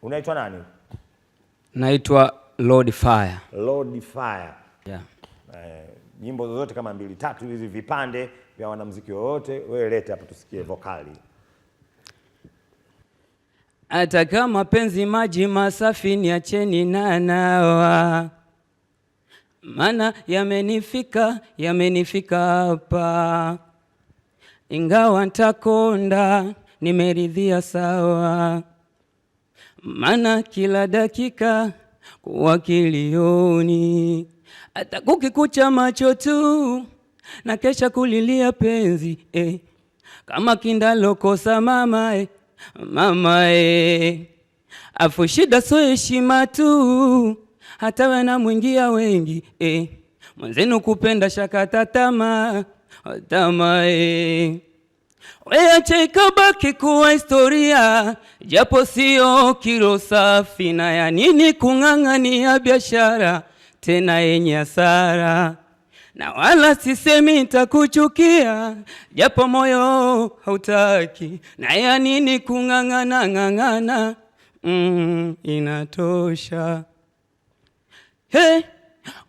Unaitwa nani? Naitwa Lord Fire. Lord Fire. Yeah. Nyimbo zozote kama 2-3 hizi vipande vya wanamuziki wote, wewe lete hapa tusikie vokali. Hata kama penzi maji masafi niacheni na nawa, maana yamenifika hapa, ingawa nitakonda nimeridhia sawa, maana kila dakika kuwa kilioni, hata kukikucha macho tu na kesha kulilia penzi kama kindalokosa mama afu shida so heshima tu, hata wana mwingia wengi mwenzenu kupenda shakata tama weache ikabaki kuwa historia, japo sio kilo safi, na ya nini kung'ang'ania biashara tena yenye hasara, na wala sisemi nitakuchukia japo moyo hautaki, na ya nini kung'ang'ana inatosha.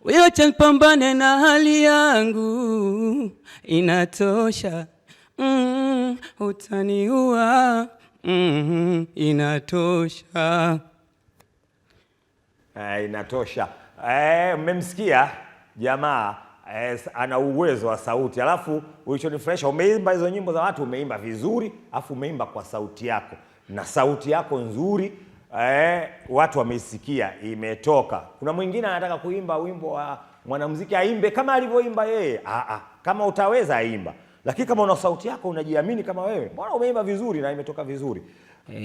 Weache nipambane na hali yangu, inatosha. Utaniua, inatosha. Inatosha. Mmemsikia jamaa ana uwezo wa sauti. Alafu ulichonifurahisha, umeimba hizo nyimbo za watu, umeimba vizuri, alafu umeimba kwa sauti yako, na sauti yako nzuri, watu wameisikia, imetoka. Kuna mwingine anataka kuimba wimbo wa mwanamuziki aimbe kama alivyoimba yeye. Kama utaweza aimba, lakini kama una sauti yako unajiamini kama wewe, mbona umeimba vizuri na imetoka vizuri.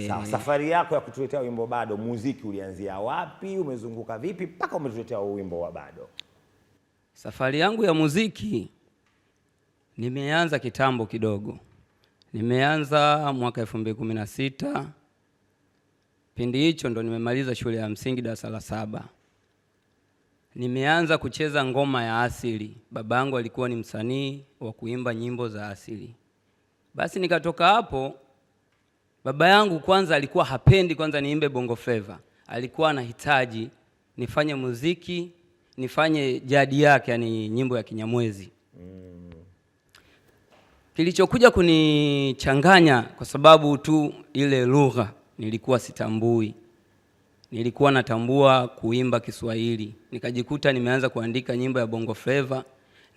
Sawa, safari yako ya kutuletea wimbo Bado, muziki ulianzia wapi? Umezunguka vipi mpaka umetuletea wimbo wa Bado? Safari yangu ya muziki nimeanza kitambo kidogo. Nimeanza mwaka 2016. Pindi hicho ndo nimemaliza shule ya msingi darasa la 7. Nimeanza kucheza ngoma ya asili. Babangu alikuwa ni msanii wa kuimba nyimbo za asili. Basi nikatoka hapo, baba yangu kwanza alikuwa hapendi kwanza niimbe bongo flava. Alikuwa anahitaji nifanye muziki, nifanye jadi yake, yani nyimbo ya Kinyamwezi. Kilichokuja kunichanganya kwa sababu tu ile lugha nilikuwa sitambui. Nilikuwa natambua kuimba Kiswahili. Nikajikuta nimeanza kuandika nyimbo ya bongo flava,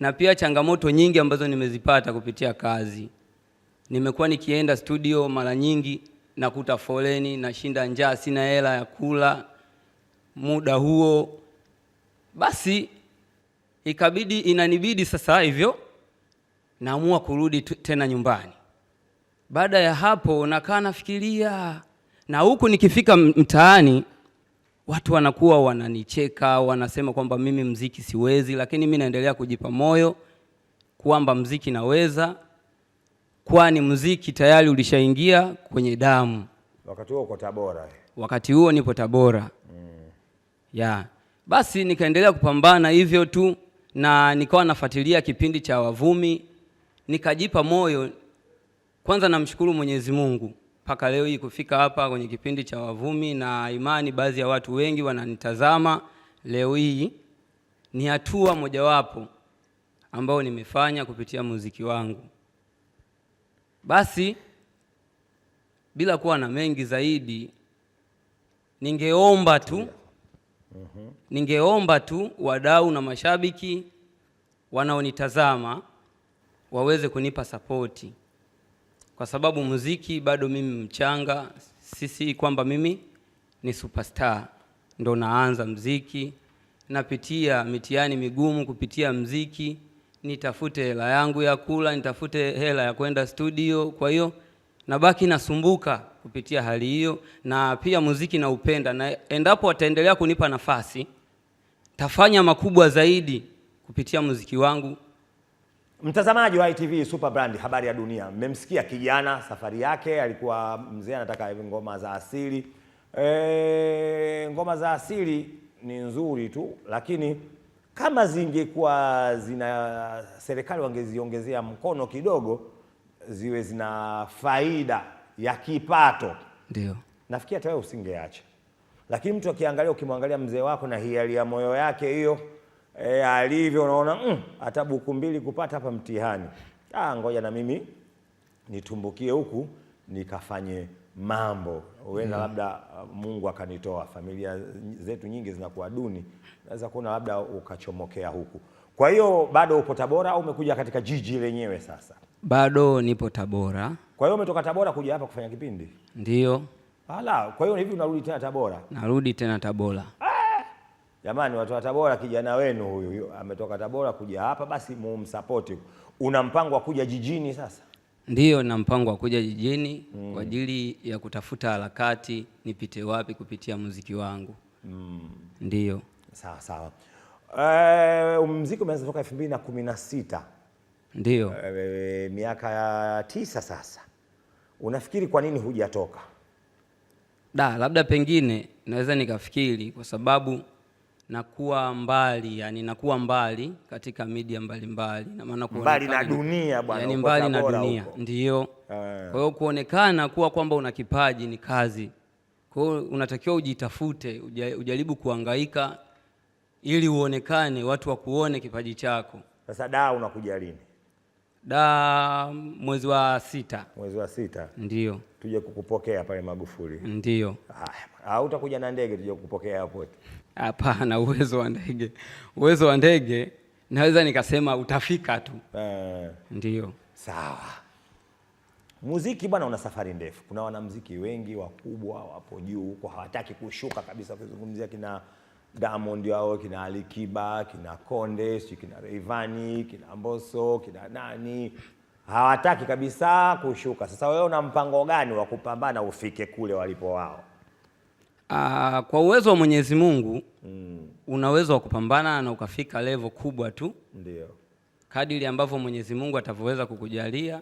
na pia changamoto nyingi ambazo nimezipata kupitia kazi. Nimekuwa nikienda studio mara nyingi nakuta foleni, nashinda njaa, sina hela ya kula muda huo. Basi inanibidi sasa hivyo naamua kurudi tena nyumbani. Baada ya hapo nakaa nafikiria, na huku nikifika mtaani watu wanakuwa wananicheka, wanasema kwamba mimi muziki siwezi, lakini mimi naendelea kujipa moyo kwamba muziki naweza, kwani muziki tayari ulishaingia kwenye damu. Wakati huo uko Tabora? Wakati huo nipo Tabora. Basi nikaendelea kupambana hivyo tu, na nikawa nafuatilia kipindi cha Wavumi, nikajipa moyo. Kwanza namshukuru Mwenyezi Mungu mpaka leo hii kufika hapa kwenye kipindi cha Wavumi, na imani baadhi ya watu wengi wananitazama leo hii. Ni hatua mojawapo ambao nimefanya kupitia muziki wangu. Basi bila kuwa na mengi zaidi, ningeomba tu wadau na mashabiki wanaonitazama waweze kunipa sapoti, kwa sababu muziki bado mimi mchanga. Sisi kwamba mimi ni superstar, ndo naanza muziki, napitia mitihani migumu kupitia muziki, nitafute hela yangu ya kula, nitafute hela ya kwenda studio. Kwa hiyo nabaki nasumbuka kupitia hali hiyo, na pia muziki na upenda, na endapo wataendelea kunipa nafasi tafanya makubwa zaidi kupitia muziki wangu. Mtazamaji wa ITV Super Brand, habari ya dunia, mmemsikia kijana safari yake. Alikuwa mzee anataka ngoma za asili. Ngoma za asili ni nzuri tu, lakini kama zingekuwa serikali wangeziongezea mkono kidogo, ziwe zina faida ya kipato, ndio nafikiri hata wewe usingeacha. Lakini mtu akiangalia, ukimwangalia mzee wako na hiari ya moyo yake hiyo alivyo, unaona hata buku mbili kupata hapa mtihani. Ngoja na mimi nitumbukie huku nikafanye mambo, huenda labda Mungu akanitoa. Familia zetu nyingi zinakuwa duni, naweza kuona labda ukachomokea huku. Kwa hiyo bado upo Tabora au umekuja katika jiji lenyewe sasa? Bado nipo Tabora. Kwa hiyo umetoka Tabora kuja hapa kufanya kipindi? Ndio. Kwa hiyo hivi unarudi tena Tabora? Narudi tena Tabora. Jamani, watu wa Tabora, kijana wenu huyu ametoka Tabora kuja hapa, basi mumsupport. Una mpango wa kuja jijini sasa? Ndio, na mpango wa kuja jijini kwa ajili ya kutafuta harakati, nipite wapi kupitia muziki wangu. Ndio. Sawa sawa. Muziki umeanza toka 2016. Ndio. Miaka 9 sasa. Unafikiri kwa nini hujatoka? Labda pengine naweza nikafikiri kwa sababu nakuwa mbali, yani nakuwa mbali katika media mbalimbali, na maana mbali na dunia bwana, yani mbali na dunia. Ndio. Kwa hiyo kuonekana kuwa kwamba una kipaji ni kazi. Kwa hiyo unatakiwa ujitafute, ujaribu kuhangaika ili uonekane, watu wakuone kipaji chako. Sasa unakuja lini? Mwezi wa 6. Mwezi wa 6? Ndio. Tuje kukupokea pale Magufuli? Ndio. Au utakuja na ndege tuje kukupokea hapo? Hapana, uwezo wa ndege naweza nikasema utafika tu. Ndio. Sawa. Muziki bwana una safari ndefu. Kuna wanamuziki wengi wakubwa wapo juu huko, hawataki kushuka kabisa. Kuzungumzia kina Diamond wao, kina Alikiba, kina Konde, kina Rayvanny, kina Mbosso, kina nani, hawataki kabisa kushuka. Sasa wewe una mpango gani wa kupambana ufike kule walipo wao? Kwa uwezo wa Mwenyezi Mungu una uwezo wa kupambana na ukafika level kubwa tu. Ndio. Kadiri ambavyo Mwenyezi Mungu atavyoweza kukujalia,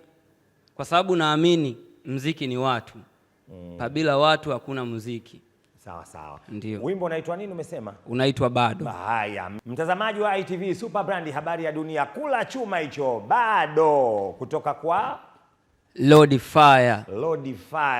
kwa sababu naamini muziki ni watu. Bila watu hakuna muziki. Sawa sawa. Ndio. Wimbo unaitwa nini umesema? Unaitwa Bado. Haya, mtazamaji wa ITV Super Brand, habari ya dunia, kula chuma hicho Bado kutoka kwa Lord Fire.